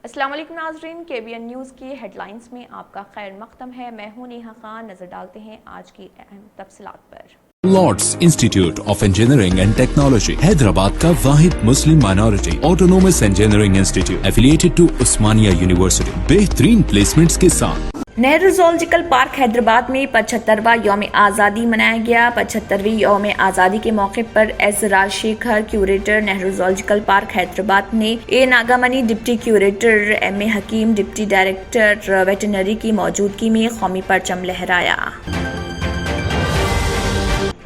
अस्सलाम वालेकुम नाज़रीन, KBN न्यूज़ की हेडलाइंस में आपका खैर मक़दम है। मैं हूं नेहा खान। नजर डालते हैं आज की अहम तफसीलात पर। Lords Institute of Engineering and Technology Hyderabad का वाहिद Muslim minority autonomous engineering institute affiliated to Osmania University बेहतरीन प्लेसमेंट्स के साथ। नेहरू ज़ूलॉजिकल पार्क हैदराबाद में 75वां यौम आज़ादी मनाया गया। 75वीं यौम आज़ादी के मौके पर S Rajasekhar, curator Nehru zoological park Hyderabad ने A Nagamani, deputy curator M A Hakeem, deputy director veterinary की मौजूदगी में कौमी परचम लहराया।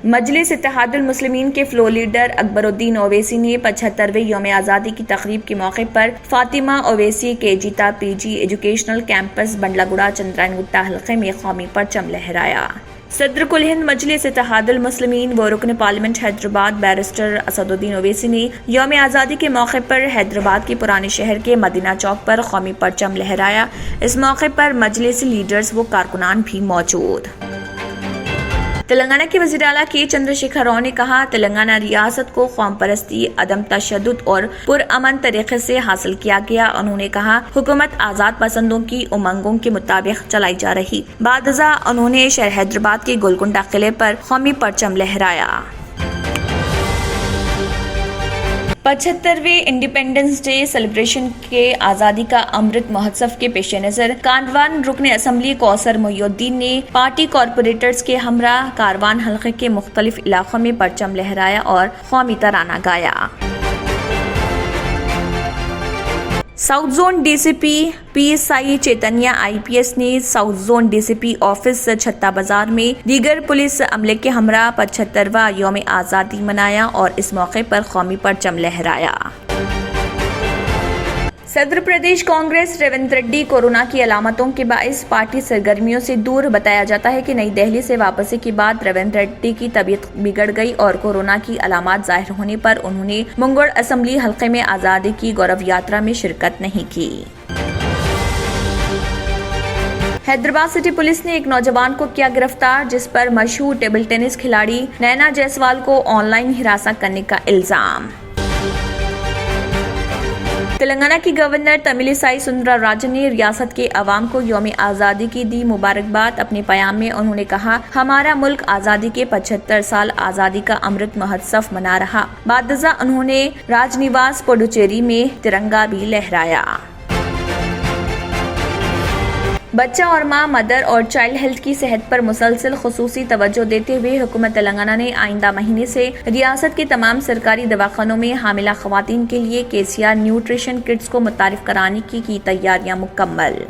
मजलिस इत्तेहादुल मुस्लिमीन के फ्लोर लीडर अकबरुद्दीन ओवैसी ने 75वें यौम आज़ादी की तकरीब के मौके पर फातिमा ओवैसी के जीता PG educational campus Bandlaguda Chandrayan Gutta हल्के में कौमी परचम लहराया। सदर कुल हिंद मजलिस इत्तेहादुल मुस्लिमीन व रुकन पार्लियामेंट हैदराबाद बैरिस्टर असदुद्दीन ओवैसी ने यौम आज़ादी के मौके पर हैदराबाद के पुराने शहर के मदीना चौक पर कौमी परचम लहराया। इस मौके पर मजलिस लीडर्स व कारकुनान भी मौजूद। तेलंगाना के वज़ीर आला के चंद्रशेखर राव ने कहा, तेलंगाना रियासत को कौम परस्ती, अदम तशद्दुद और पुरअमन तरीके से हासिल किया गया। उन्होंने कहा, हुकूमत आजाद पसंदों की उमंगों के मुताबिक चलाई जा रही। बादजा उन्होंने शहर हैदराबाद के गोलकुंडा किले पर कौमी परचम लहराया। 75वें इंडिपेंडेंस डे सेलिब्रेशन के आज़ादी का अमृत महोत्सव के पेश नज़र कारवान रुकन असम्बली कौसर मोहिउद्दीन ने पार्टी कॉरपोरेटर्स के हमरा कारवान हल्के के मुख्तलिफ इलाकों में परचम लहराया और कौमी तराना गाया। South zone DCP PSI Chaitanya IPS ने साउथ जोन DCP ऑफिस छत्ता बाजार में दीगर पुलिस अमले के हमरा 75वां यौम आज़ादी मनाया और इस मौके पर कौमी परचम लहराया। सदर प्रदेश कांग्रेस रेवंत रेड्डी कोरोना की अलामतों के बाइस पार्टी सरगर्मियों से दूर। बताया जाता है कि नई दिल्ली से वापसी के बाद रेवंत रेड्डी की तबीयत बिगड़ गई और कोरोना की अलामत जाहिर होने पर उन्होंने मुंगोड़ असेंबली हल्के में आज़ादी की गौरव यात्रा में शिरकत नहीं की। हैदराबाद सिटी पुलिस ने एक नौजवान को किया गिरफ्तार, जिस पर मशहूर टेबल टेनिस खिलाड़ी नैना जायसवाल को ऑनलाइन हिरासत करने का इल्जाम। तेलंगाना की गवर्नर तमिलिसाई सुंदरराजन ने रियासत के अवाम को यौम आज़ादी की दी मुबारकबाद। अपने बयान में उन्होंने कहा, हमारा मुल्क आज़ादी के 75 साल आज़ादी का अमृत महोत्सव मना रहा। बादजा उन्होंने राजनिवास पुडुचेरी में तिरंगा भी लहराया। बच्चा और माँ, मदर और चाइल्ड हेल्थ की सेहत पर मुसलसल खुसूसी तवज्जो देते हुए हुकूमत तेलंगाना ने आइंदा महीने से रियासत के तमाम सरकारी दवाखानों में हामिला खवातीन के लिए KCR न्यूट्रिशन किट्स को मुतारिफ कराने की तैयारियां मुकम्मल।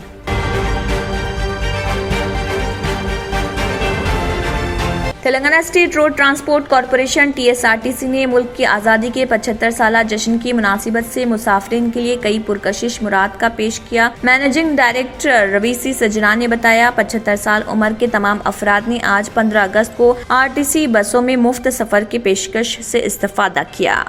Telangana state road transport corporation TSRTC ने मुल्क की आज़ादी के 75 साला जश्न की मुनासिबत से मुसाफिरीन के लिए कई पुरकशिश मुराद का पेश किया। मैनेजिंग डायरेक्टर रवीसी सजना ने बताया, 75 साल उम्र के तमाम अफराद ने आज 15 अगस्त को RTC बसों में मुफ्त सफर की पेशकश से इस्तेफादा किया।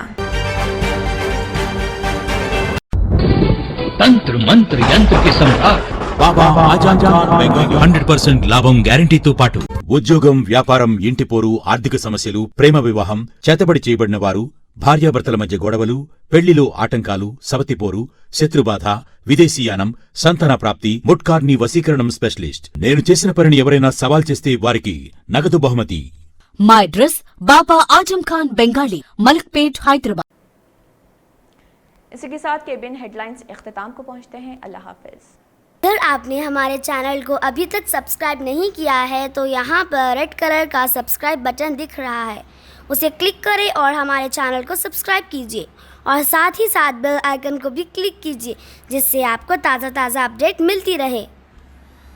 तंत्र मंत्र यंत्र के सम्राट బాబా ఆజాద్ ఖాన్ బెంగాల్ 100% లాభం గ్యారంటీతో పాటు ఉద్యోగం, వ్యాపారం, ఇంటి పోరు, ఆర్థిక సమస్యలు, ప్రేమ వివాహం, చేతబడి చేయబడిన వారు, భార్యాభర్తల మధ్య గొడవలు, పెళ్లిలో ఆటంకాలు, సవతిపోరు, శత్రుబాధ, విదేశీయానం, సంతాన ప్రాప్తి, ముట్కార్ని వశీకరణం స్పెషలిస్ట్. నేను చేసిన పనిని ఎవరైనా సవాల్ చేస్తే వారికి నగదు బహుమతి. మా అడ్రస్ బాబా आजम खान बंगाली, मलकपेट, हैदराबाद। इसी के साथ KBN हेडलाइंस इख्तिताम को पहुंचते हैं। अल्लाह हाफिज। अगर आपने हमारे चैनल को अभी तक सब्सक्राइब नहीं किया है तो यहाँ पर रेड कलर का सब्सक्राइब बटन दिख रहा है, उसे क्लिक करें और हमारे चैनल को सब्सक्राइब कीजिए और साथ ही साथ बेल आइकन को भी क्लिक कीजिए, जिससे आपको ताज़ा अपडेट मिलती रहे।